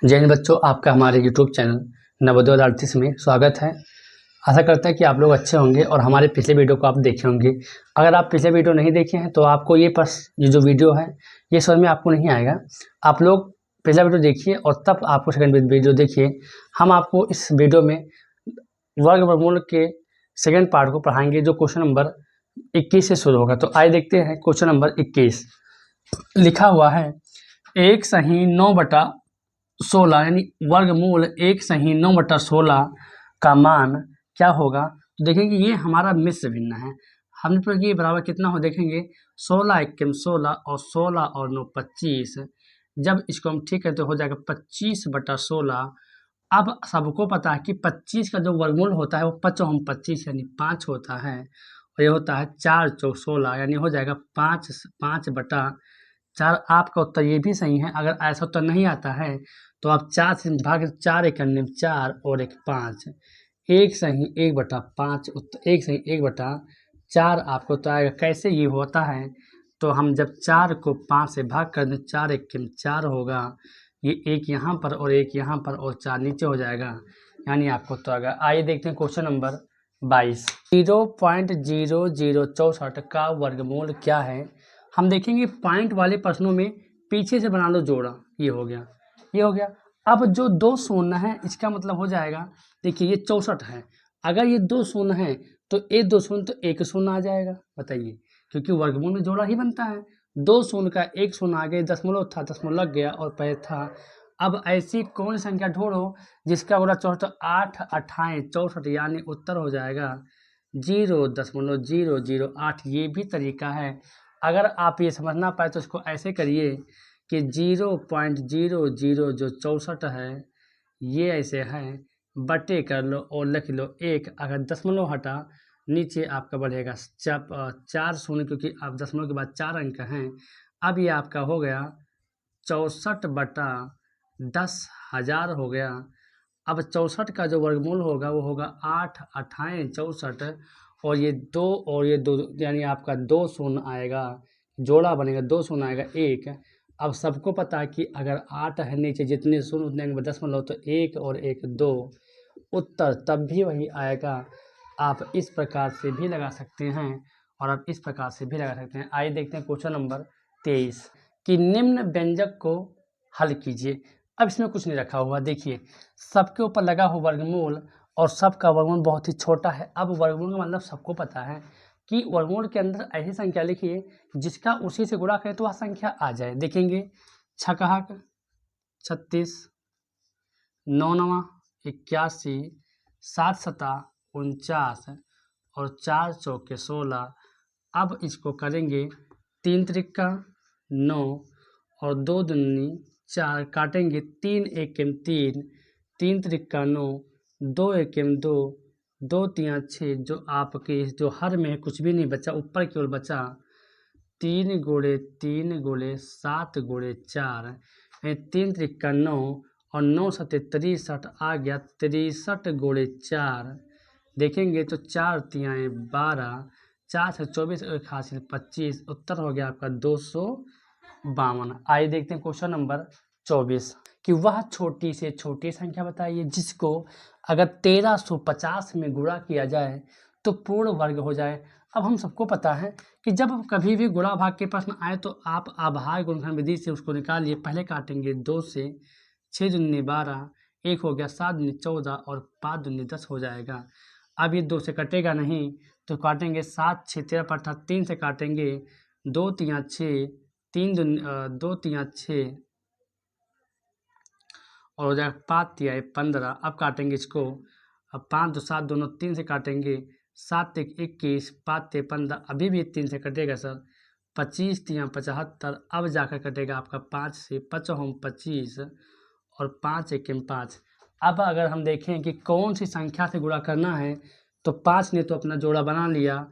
जय हिंद बच्चों, आपका हमारे यूट्यूब चैनल नवोदय विद्यार्थी में स्वागत है। आशा करते हैं कि आप लोग अच्छे होंगे और हमारे पिछले वीडियो को आप देखे होंगे। अगर आप पिछले वीडियो नहीं देखे हैं तो आपको ये जो वीडियो है ये समझ में आपको नहीं आएगा। आप लोग पिछला वीडियो देखिए और तब आपको सेकंड वीडियो देखिए। हम आपको इस वीडियो में वर्गमूल के सेकंड पार्ट को पढ़ाएंगे जो क्वेश्चन नंबर 21 से शुरू होगा। तो आइए देखते हैं क्वेश्चन नंबर 21। लिखा हुआ है 1/9/16 यानी वर्गमूल 1/9/16 का मान क्या होगा। तो देखेंगे ये हमारा मिश्र भिन्न है। हमने पर ये बराबर कितना हो देखेंगे 16 × 16 और 16 और 9 25। जब इसको हम ठीक करते हो जाएगा 25/16। अब सबको पता है कि 25 का जो वर्गमूल होता है वो 5×25 यानी 5 होता है और ये होता है 4×4 = 16 यानी हो जाएगा 5/4। आपका उत्तर ये भी सही है। अगर ऐसा उत्तर नहीं आता है तो आप 4 से भाग 4 × 4 और 1 5 1 सही 1/5 उत्तर 1 सही 1/4 आपको उत्तर आएगा। कैसे ये होता है तो हम जब 4 को 5 से भाग कर दें 4 × 1 = 4 होगा। ये 1 यहाँ पर और 1 यहाँ पर और 4 नीचे हो जाएगा यानी आपको उत्तर आएगा। आइए देखते हैं क्वेश्चन नंबर 22। 0.0064 का वर्गमूल क्या है। हम देखेंगे पॉइंट वाले प्रश्नों में पीछे से बना लो जोड़ा। ये हो गया ये हो गया। अब जो 2 शून्य है इसका मतलब हो जाएगा, देखिए ये 64 है। अगर ये 2 शून्य है तो ये 2 शून्य तो 1 शून्य आ जाएगा। बताइए, क्योंकि वर्गमूल में जोड़ा ही बनता है। 2 शून्य का 1 शून्य आ गया, दशमलव था दशमलव लग गया और पहले था। अब ऐसी कौन संख्या ढूंढो जिसका गुणा 64 8 28 64 यानी उत्तर हो जाएगा 0.008। ये भी तरीका है। अगर आप ये समझना पाए तो इसको ऐसे करिए कि 0.00 जो 64 है ये ऐसे है, बटे कर लो और लिख लो 1। अगर दशमलव हटा नीचे आपका बढ़ेगा 4 शून्य, क्योंकि आप दशमलव के बाद 4 अंक हैं। अब ये आपका हो गया 64/10,000 हो गया। अब 64 का जो वर्गमूल होगा वो होगा 8 28 64 और ये 2 और ये 2 यानी आपका 2 शून्य आएगा, जोड़ा बनेगा 2 शून्य आएगा 1। अब सबको पता है कि अगर 8 है नीचे जितने शून्य उतने अंक दशमलव तो 1 और 1 2, उत्तर तब भी वही आएगा। आप इस प्रकार से भी लगा सकते हैं और आप इस प्रकार से भी लगा सकते हैं। आइए देखते हैं क्वेश्चन नंबर 23 कि निम्न व्यंजक को हल कीजिए। अब इसमें कुछ नहीं रखा हुआ, देखिए सबके ऊपर लगा हो वर्गमूल और सबका वर्गमूल बहुत ही छोटा है। अब वर्गमूल का मतलब सबको पता है कि वर्गमूल के अंदर ऐसी संख्या लिखिए जिसका उसी से गुणा करें तो वह संख्या आ जाए। देखेंगे 6 36 9 9 81 7 7 49 और 4 4 16। अब इसको करेंगे 3 त्रिका 9 और 2 दूनी 4, काटेंगे 3 1 3 3 त्रिका 9 2 1 2 2 3 6 जो आपके जो हर में है कुछ भी नहीं बचा, ऊपर केवल बचा 3 × 3 × 7 × 4 3 त्रिका 9 और 9 7 63 आ गया 63 × 4। देखेंगे तो 4 3 12 4 से 24 और हासिल 25, उत्तर हो गया आपका 252। आइए देखते हैं क्वेश्चन नंबर 24 कि वह छोटी से छोटी संख्या बताइए जिसको अगर 1350 में गुणा किया जाए तो पूर्ण वर्ग हो जाए। अब हम सबको पता है कि जब कभी भी गुणा भाग के प्रश्न आए तो आप आभार गुणनखंड विधि से उसको निकालिए। पहले काटेंगे 2 से 6 दूनी 12, 1 हो गया 7 दूनी 14 और 5 दूनी 10 हो जाएगा। अब ये 2 से कटेगा नहीं तो काटेंगे 7 6 13 अर्थात 3 से काटेंगे 2 3 6 3 2 3 6 और हो जाएगा 5 3 15। अब काटेंगे इसको, अब 5 2 7 दोनों 3 से काटेंगे 7 1 21 5 3 15, अभी भी 3 से कटेगा सर 25 3 75। अब जाकर कटेगा आपका 5 से 5 25 और 5 1 5। अब अगर हम देखें कि कौन सी संख्या से गुणा करना है तो 5 ने तो अपना जोड़ा बना लिया,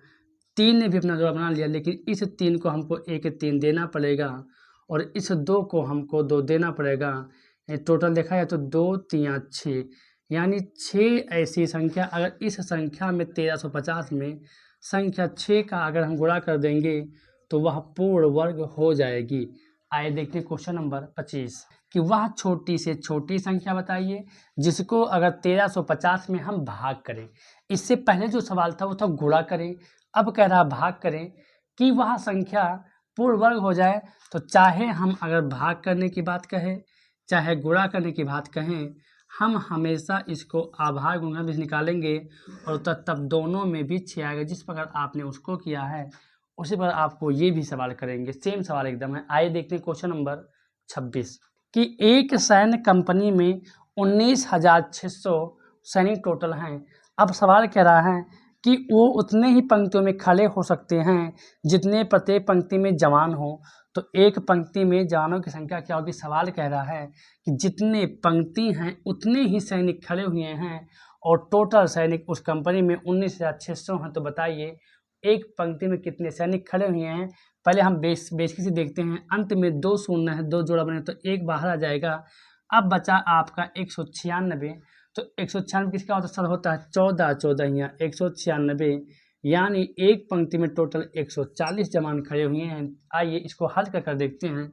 3 ने भी अपना जोड़ा बना लिया, लेकिन इस 3 को हमको 1 3 देना पड़ेगा और इस 2 को हमको 2 देना पड़ेगा। टोटल देखा जाए तो 2 3 6 यानी 6 ऐसी संख्या। अगर इस संख्या में 1350 में संख्या 6 का अगर हम गुणा कर देंगे तो वह पूर्ण वर्ग हो जाएगी। आइए देखते हैं क्वेश्चन नंबर 25 कि वह छोटी से छोटी संख्या बताइए जिसको अगर 1350 में हम भाग करें। इससे पहले जो सवाल था वो था गुणा करें, अब कह रहा भाग करें कि वह संख्या पूर्ण वर्ग हो जाए। तो चाहे हम अगर भाग करने की बात कहें चाहे गुणा करने की बात कहें, हम हमेशा इसको आभार गुणा भी निकालेंगे और तब दोनों में भी 6 आएगा। जिस प्रकार आपने उसको किया है उसी पर आपको ये भी सवाल करेंगे, सेम सवाल एकदम है। आइए देखते हैं क्वेश्चन नंबर 26 कि एक सैन्य कंपनी में 19,600 सैनिक टोटल हैं। अब सवाल कह रहा है कि वो उतने ही पंक्तियों में खड़े हो सकते हैं जितने प्रत्येक पंक्ति में जवान हो। तो एक पंक्ति में जवानों की संख्या क्या होगी? सवाल कह रहा है कि जितने पंक्ति हैं उतने ही सैनिक खड़े हुए हैं और टोटल सैनिक उस कंपनी में 19,600 हैं। तो बताइए एक पंक्ति में कितने सैनिक खड़े हुए हैं? पहले हम बेसिक से देखते हैं। अंत में 2 शून्य है, 2 जोड़ा बने तो 1 बाहर आ जाएगा। अब बचा आपका 196। तो 196 किसका होता है सर? होता है 14 14 196, यानी एक पंक्ति में टोटल 140 जवान खड़े हुए हैं। आइए इसको हल कर देखते हैं।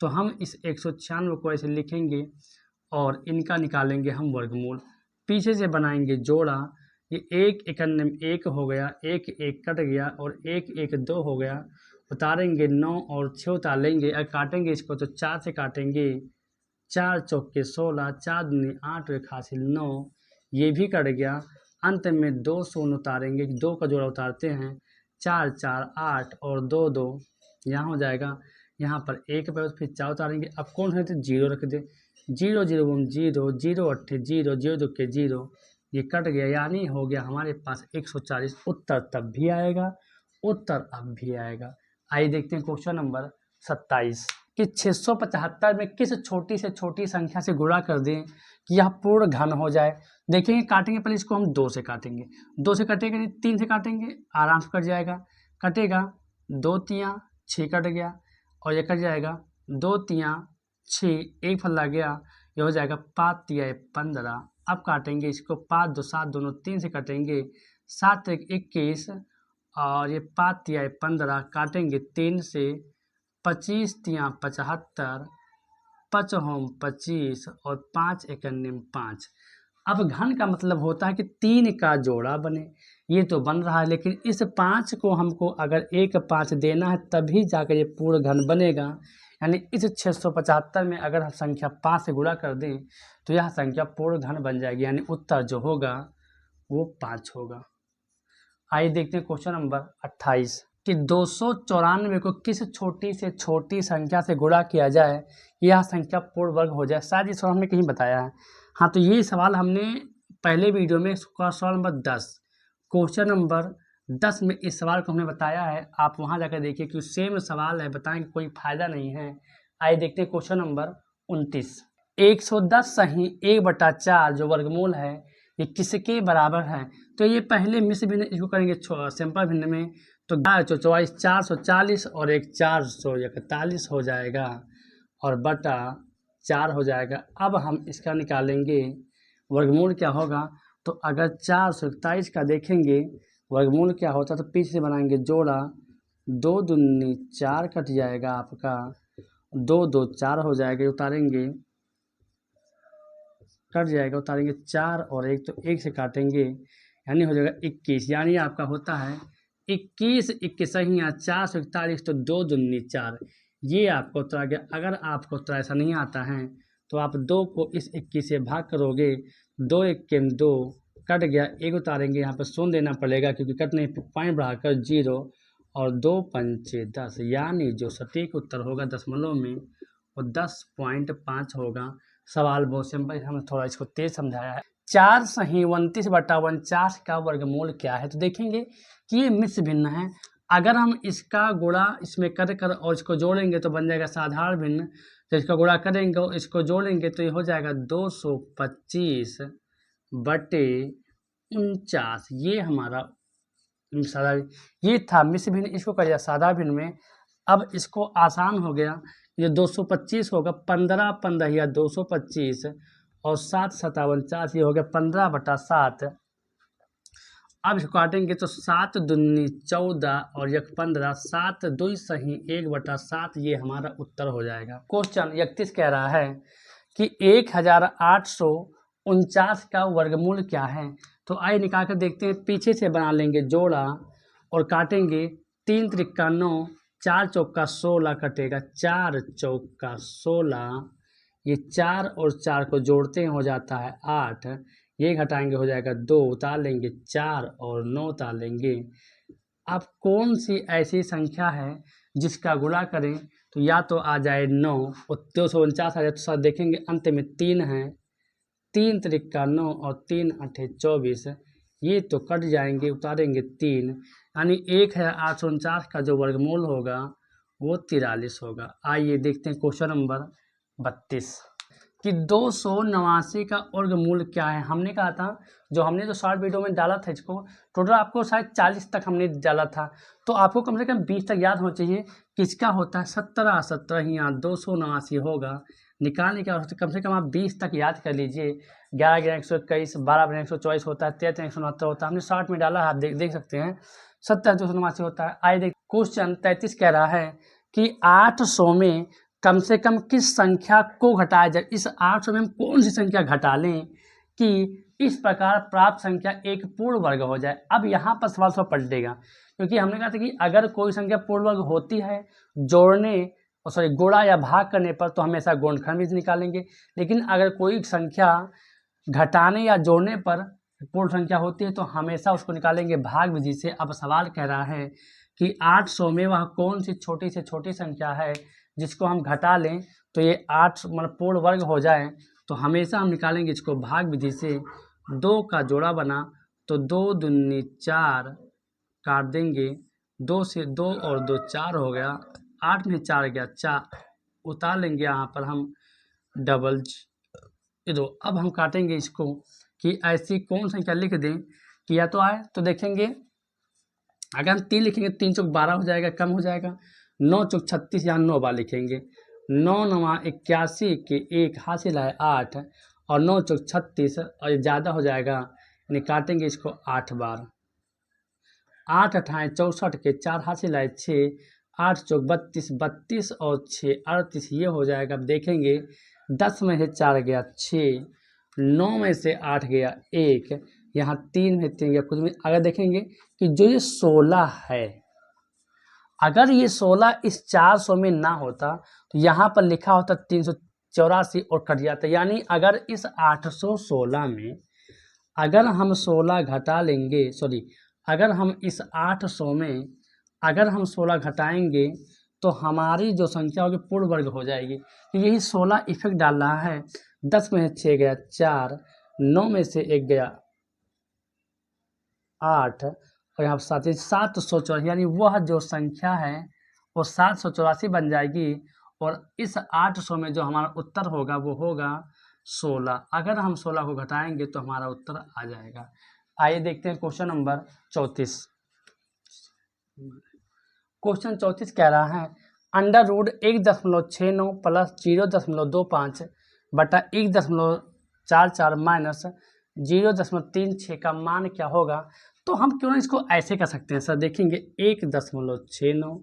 तो हम इस 196 को ऐसे लिखेंगे और इनका निकालेंगे हम वर्गमूल। पीछे से बनाएंगे जोड़ा, ये 1 91 1 हो गया, 1 1 कट गया और 1 1 2 हो गया। उतारेंगे 9 और 6 उतार लेंगे। अगर काटेंगे इसको तो 4 से काटेंगे, 4 चौके 16, 4 दूनी 8 और 1 हासिल 9, ये भी कट गया। अंत में 2 शून्य उतारेंगे, 2 का जोड़ा उतारते हैं, 4 4 8 और 2 2 यहाँ हो जाएगा। यहाँ पर 1 पे फिर 4 उतारेंगे। अब कौन है तो 0 रख दे, 0 0 0 0 8 0 0 2 के 0, ये कट गया, यानी हो गया हमारे पास 140। उत्तर तब भी आएगा, उत्तर अब भी आएगा। आइए देखते हैं क्वेश्चन नंबर 27 कि 675 में किस छोटी से छोटी संख्या से गुणा कर दें कि यह पूर्ण घन हो जाए। देखेंगे काटेंगे, पहले इसको हम 2 से काटेंगे, 2 से कटेगा नहीं, 3 से काटेंगे, आराम से कट जाएगा। कटेगा 2 3 6 कट गया और ये कट जाएगा 2 3 6, एक फल लग गया, ये हो जाएगा 5 3 15। अब काटेंगे इसको, 5 2 7 दोनों 3 से कटेंगे, 7 1 21 और ये 5 3 15 काटेंगे 3 से, 25 3 75, 5 होम 25 और 5 1 5। अब घन का मतलब होता है कि 3 का जोड़ा बने, ये तो बन रहा है, लेकिन इस 5 को हमको अगर 1 5 देना है तभी जाकर ये पूर्ण घन बनेगा। यानी इस 675 में अगर हम संख्या 5 से गुणा कर दें तो यह संख्या पूर्ण घन बन जाएगी, यानी उत्तर जो होगा वो 5 होगा। आइए देखते हैं क्वेश्चन नंबर 28 कि 294 को किस छोटी से छोटी संख्या से गुणा किया जाए कि यह संख्या पूर्ण वर्ग हो जाए। शायद ये सवाल हमने कहीं बताया है। हाँ, तो ये सवाल हमने पहले वीडियो में सवाल नंबर 10 क्वेश्चन नंबर 10 में इस सवाल को हमने बताया है। आप वहाँ जाकर देखिए कि सेम सवाल है, बताएंगे कोई फायदा नहीं है। आइए देखते हैं क्वेश्चन नंबर 29 110 सही 1/4 जो वर्गमूल है ये किसके बराबर है। तो ये पहले मिश्र भिन्न इसको करेंगे सिंपल भिन्न में, तो 24 440 और एक 441 हो जाएगा और बटा 4 हो जाएगा। अब हम इसका निकालेंगे वर्गमूल क्या होगा। तो अगर 441 का देखेंगे वर्गमूल क्या होता, तो पीछे से बनाएंगे जोड़ा, 2 दूनी 4 कट जाएगा आपका, 2 2 4 हो जाएगा, उतारेंगे कट जाएगा, उतारेंगे 4 और 1 तो 1 से काटेंगे, यानी हो जाएगा 21। यानी आपका होता है 21 21 सही है 441, तो 2 दूनी 4, ये आपको उत्तर आ गया। अगर आपको उत्तर ऐसा नहीं आता है तो आप 2 को इस 21 से भाग करोगे, 2 1 के 2 कट गया, 1 उतारेंगे, यहाँ पर शून्य देना पड़ेगा क्योंकि कटने पॉइंट बढ़ाकर 0 और 2 5 10, यानी जो सटीक उत्तर होगा दशमलव में वो 10.5 होगा। सवाल बहुत सिंपल, हमने थोड़ा इसको तेज समझाया है। 4 सही 29/49 का वर्गमूल क्या है। तो देखेंगे कि ये मिश्र भिन्न है। अगर हम इसका गुणा इसमें कर और इसको जोड़ेंगे तो बन जाएगा साधारण भिन्न। तो इसका गुणा करेंगे और इसको जोड़ेंगे तो ये हो जाएगा 225/49, ये हमारा सादा, ये था मिश्र भिन्न, इसको करिए सादा भिन्न में। अब इसको आसान हो गया, ये 225 होगा, 15 15 या 225 और 7 57 4, ये हो गया 15/7 अब इसको काटेंगे तो 7 दूनी 14 और 1 15, 7 2 सही 1/7, ये हमारा उत्तर हो जाएगा। क्वेश्चन 31 कह रहा है कि 1849 का वर्गमूल क्या है। तो आइए निकाल कर देखते हैं। पीछे से बना लेंगे जोड़ा और काटेंगे। 3 त्रिका 9, 4 चौका 16 कटेगा, 4 चौका 16, ये 4 और 4 को जोड़ते हैं हो जाता है 8, ये घटाएंगे हो जाएगा 2, उतार लेंगे 4 और 9 उतार लेंगे। अब कौन सी ऐसी संख्या है जिसका गुणा करें तो या तो आ जाए 9 और 249 आ जाए, तो साथ देखेंगे अंत में 3 है, 3 त्रिका 9 और 3 अठे 24, ये तो कट जाएंगे, उतारेंगे 3, यानी 1849 का जो वर्गमूल होगा वो 43 होगा। आइए देखते हैं क्वेश्चन नंबर 32 कि 289 का वर्गमूल क्या है। हमने कहा था, जो हमने जो शॉर्ट वीडियो में डाला था, इसको टोटल आपको शायद 40 तक हमने डाला था, तो आपको कम से कम 20 तक याद होना चाहिए। किसका होता है 17 17 यहाँ 289 होगा, निकालने का कम से कम आप 20 तक याद कर लीजिए। 11 11 121, 12 12 124 होता है, 13 169 होता है, हमने शॉर्ट में डाला है, आप देख सकते हैं। 17 289 होता है। आइए देख क्वेश्चन 33 कह रहा है कि 800 में कम से कम किस संख्या को घटाया जाए। इस 800 में हम कौन सी संख्या घटा लें कि इस प्रकार प्राप्त संख्या एक पूर्ण वर्ग हो जाए। अब यहाँ पर सवाल पलटेगा, क्योंकि हमने कहा था कि अगर कोई संख्या पूर्ण वर्ग होती है जोड़ने गुणा या भाग करने पर तो हमेशा गुणनखंड भी निकालेंगे, लेकिन अगर कोई संख्या घटाने या जोड़ने पर पूर्ण संख्या होती है तो हमेशा उसको निकालेंगे भाग विधि से। अब सवाल कह रहा है कि 800 में वह कौन सी छोटी से छोटी संख्या है जिसको हम घटा लें तो ये 8 मतलब पूर्ण वर्ग हो जाए, तो हमेशा हम निकालेंगे इसको भाग विधि से। 2 का जोड़ा बना तो 2 दूनी 4, काट देंगे 2 से 2 और 2 4 हो गया, 8 में 4 गया 4, उतार लेंगे यहाँ पर हम डबल दो। अब हम काटेंगे इसको कि ऐसी कौन संख्या लिख दें कि या तो आए, तो देखेंगे अगर हम 3 लिखेंगे 3 चौक 12 हो जाएगा, कम हो जाएगा। 9 चौक 36, यहाँ 9 बार लिखेंगे, 9 9 81 के 1 हासिल है 8 और 9 चौक 36 और ये ज़्यादा हो जाएगा, यानी काटेंगे इसको 8 बार। 8 अठाएँ 64 के 4 हासिल है 6, 8 चौक 32, 32 और 6 38, ये हो जाएगा। अब देखेंगे 10 में से 4 गया 6, 9 में से 8 गया 1, यहाँ 3 में 3 गया कुछ में। अगर देखेंगे कि जो ये 16 है, अगर ये 16 इस 400 में ना होता तो यहाँ पर लिखा होता 384 और कट जाता। यानी अगर इस 816 में अगर हम 16 घटा लेंगे, अगर हम इस 800 में अगर हम 16 घटाएंगे तो हमारी जो संख्या होगी पूर्ण वर्ग हो जाएगी। तो यही 16 इफेक्ट डाल रहा है। 10 में से 6 गया 4, 9 में से 1 गया 8 और यहाँ 784, यानी वह जो संख्या है वो 784 बन जाएगी। और इस 800 में जो हमारा उत्तर होगा वो होगा 16। अगर हम 16 को घटाएंगे तो हमारा उत्तर आ जाएगा। आइए देखते हैं क्वेश्चन नंबर 34। क्वेश्चन 34 कह रहा है √1.69 प्लस 0.25 बटा 1.44 माइनस 0.36 का मान क्या होगा। तो हम क्यों ना इसको ऐसे कर सकते हैं सर। देखेंगे 1.69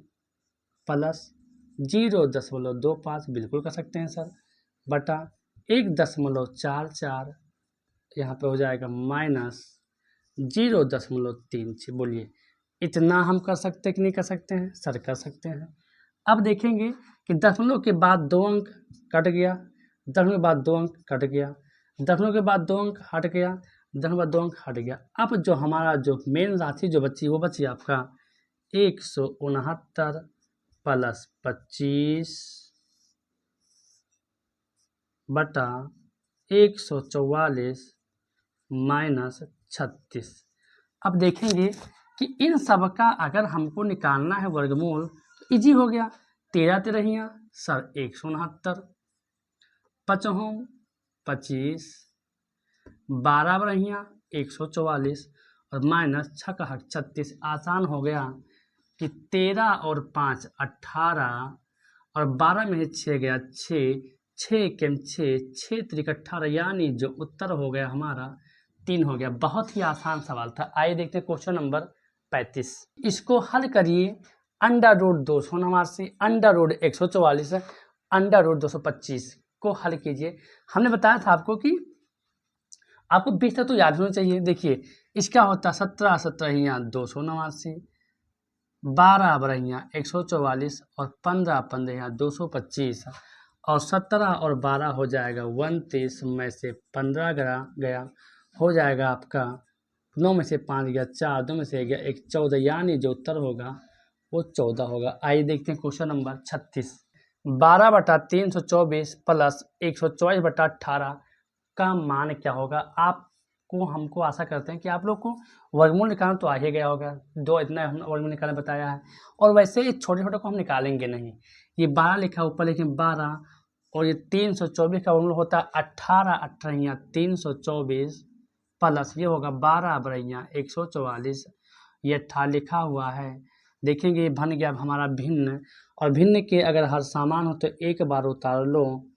प्लस 0.25 बिल्कुल कर सकते हैं सर, बटा 1.44 यहाँ पे हो जाएगा माइनस 0.36। बोलिए इतना हम कर सकते हैं कि नहीं कर सकते हैं सर। कर सकते हैं। अब देखेंगे कि दशमलव के बाद 2 अंक कट गया, दशमलव के बाद 2 अंक कट गया, दशमलव के बाद 2 अंक हट गया, दशमलव के बाद 2 अंक हट गया। अब जो हमारा जो मेन राशि जो बची वो बची आपका 169 प्लस 25 बटा 144 माइनस 36। अब देखेंगे कि इन सब का अगर हमको निकालना है वर्गमूल तो इजी हो गया। 13 13 सर 169, 5 25, 12 बरहियाँ 144 और माइनस 6 36। आसान हो गया कि 13 और 5 18 और 12 में 6 गया 6, 6 के 6 3 18, यानी जो उत्तर हो गया हमारा 3 हो गया। बहुत ही आसान सवाल था। आइए देखते हैं क्वेश्चन नंबर 35। इसको हल करिए। Under root 289, under root 144, under root 225 को हल कीजिए। हमने बताया था आपको कि आपको 20 तक तो याद होना चाहिए। देखिए इसका होता है 17 17 289, 12 बरहियाँ 144 और 15 15 225 और 17 और 12 हो जाएगा 29 में से 15 गया हो जाएगा आपका 9 में से 5 गया 4, 2 में से गया 1, 14, यानी जो उत्तर होगा वो 14 होगा। आइए देखते हैं क्वेश्चन नंबर 36। 12/324 प्लस 124/18 का मान क्या होगा। आपको हमको आशा करते हैं कि आप लोग को वर्गमूल निकालना तो आ ही गया होगा। दो इतना हम वर्गमूल निकालना बताया है, और वैसे ये छोटे छोटे को हम निकालेंगे नहीं। ये 12 लिखा ऊपर, लेकिन 12 और ये 324 का वर्गमूल होता है 18 18 324 प्लस ये होगा 12 बरहियाँ 144, ये 18 लिखा हुआ है। देखेंगे ये बन गया हमारा भिन्न, और भिन्न के अगर हर सामान हो तो एक बार उतार लो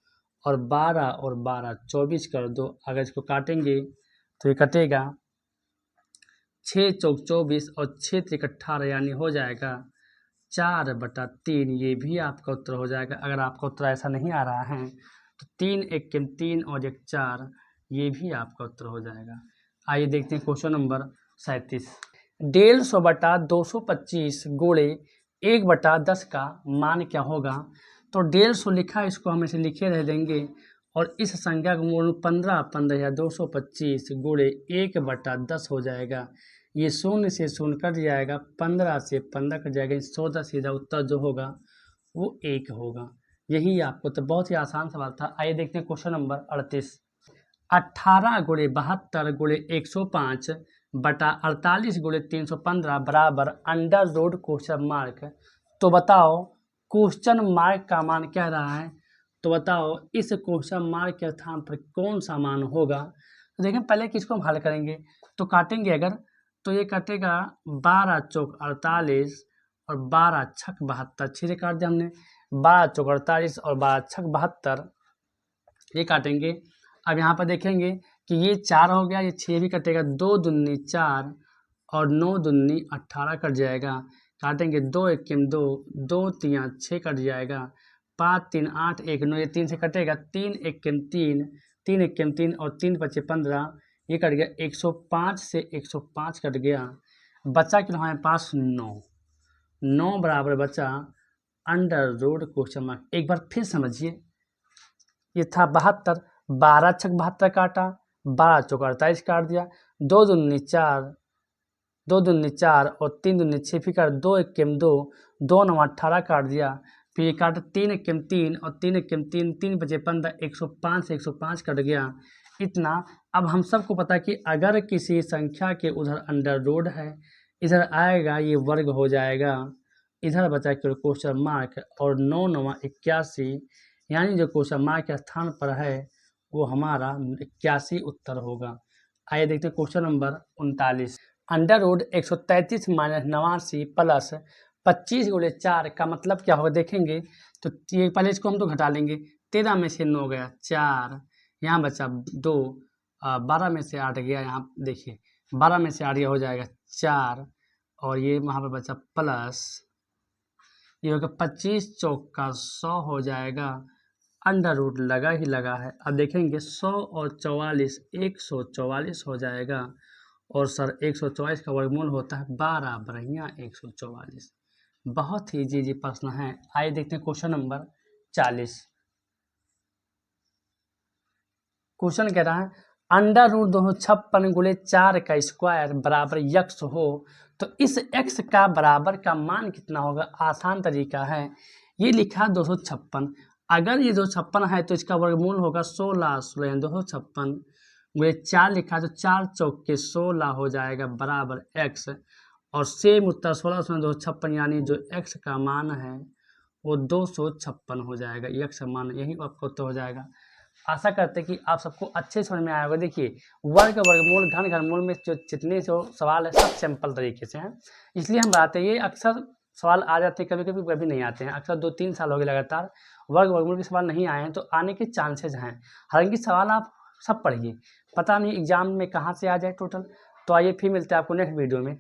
और 12 और 12 24 कर दो। अगर इसको काटेंगे तो ये कटेगा 6 चौक 24 और 6 त्रिक 18, यानी हो जाएगा 4/3। ये भी आपका उत्तर हो जाएगा। अगर आपका उत्तर ऐसा नहीं आ रहा है तो 3 1 के 3 और 1 4, ये भी आपका उत्तर हो जाएगा। आइए देखते हैं क्वेश्चन नंबर 37। 150/225 गुणे 1/10 का मान क्या होगा। तो 150 लिखा, इसको हम ऐसे लिखे रह देंगे, और इस संख्या का मूल 15 15 225 गुणे 1/10 हो जाएगा। ये 0 से 0 कट जाएगा, 15 से 15 कट जाएगा, 14 सीधा उत्तर जो होगा वो 1 होगा। यही आपको तो बहुत ही आसान सवाल था। आइए देखते हैं क्वेश्चन नंबर 38। 18 गुणे 72 गुणे 105 बटा 48 गुणे 315 बराबर अंडर रूट क्वेश्चन मार्क। तो बताओ क्वेश्चन मार्क का मान कह रहा है, तो बताओ इस क्वेश्चन मार्क के स्थान पर कौन सा मान होगा। तो देखें पहले किसको हम हल करेंगे, तो काटेंगे अगर, तो ये कटेगा 12 चौक 48 और 12 छक 72, 6 से काट दिया हमने, 12 चौक 48 और 12 छक 72, ये काटेंगे। अब यहाँ पर देखेंगे कि ये 4 हो गया, ये 6 भी कटेगा, 2 दूनी 4 और 9 दूनी 18 कट जाएगा। काटेंगे 2 1 2, 2 3 6 कट जाएगा, 5 3 8 1 9, ये 3 से कटेगा, 3 1 3, 3 1 3 और 3 5 15, ये कट गया, 105 से 105 कट गया, बचा कि हमारे पास 9 बराबर बचा अंडर रूट क्वेश्चन मार्क। एक बार फिर समझिए, ये था 72, 12 छक 72 काटा, 12 चौक 48 काट दिया, 2 दूनी 4, 2 दूनी 4 और 3 दूनी 6, फिर काट 2 1 2, 2 9 18 काट दिया, फिर काट 3 1 3 और 3 1 3, 3 5 15, 105 से 105 कट गया, इतना। अब हम सबको पता है कि अगर किसी संख्या के उधर अंडर रूट है, इधर आएगा ये वर्ग हो जाएगा, इधर बचा केवल क्वेश्चन मार्क, और 9 9 81, यानी जो क्वेश्चन मार्क के स्थान पर है वो हमारा 81 उत्तर होगा। आइए देखते हैं question number 39। Under root 133 minus 89 plus 25 गुणे 4 का मतलब क्या होगा देखेंगे। तो ये पहले इसको हम तो घटा लेंगे, 13 में से 9 गया 4, यहाँ बचा 2, 12 में से 8 गया, यहाँ देखिए 12 में से 8 गया हो जाएगा 4, और ये वहाँ पर बचा प्लस, ये होगा 25 चौक का 100 हो जाएगा, अंडर रूट लगा ही लगा है। अब देखेंगे 100 और 44 144 हो जाएगा, और सर 144 का वर्गमूल होता है 12 बरहियाँ 144। बहुत ही इजी प्रश्न है। आइए देखते हैं क्वेश्चन नंबर 40। क्वेश्चन कह रहा है अंडर रूट 256 गुणे 4 का स्क्वायर बराबर यक्स हो, तो इस x का बराबर का मान कितना होगा। आसान तरीका है, ये लिखा 256, अगर ये 256 है तो इसका वर्गमूल होगा 16 16 256 गुणे 4 लिखा तो 4 चौक के 16 हो जाएगा बराबर x, और सेम उत्तर 16 16 256, यानी जो x का मान है वो 256 हो जाएगा। x का मान यही आपको उत्तर हो जाएगा। आशा करते हैं कि आप सबको अच्छे समझ में आया होगा। देखिए वर्ग वर्गमूल घन घनमूल में जो जितने जो सवाल है सब सिंपल तरीके से हैं, इसलिए हम बताते हैं। ये अक्सर सवाल आ जाते हैं, कभी कभी कभी नहीं आते हैं। अक्सर 2-3 साल हो गए लगातार वर्ग वर्गमूल के सवाल नहीं आए हैं, तो आने के चांसेज हैं। हालांकि सवाल आप सब पढ़िए, पता नहीं एग्ज़ाम में कहाँ से आ जाए टोटल। तो आइए फिर मिलते हैं आपको नेक्स्ट वीडियो में।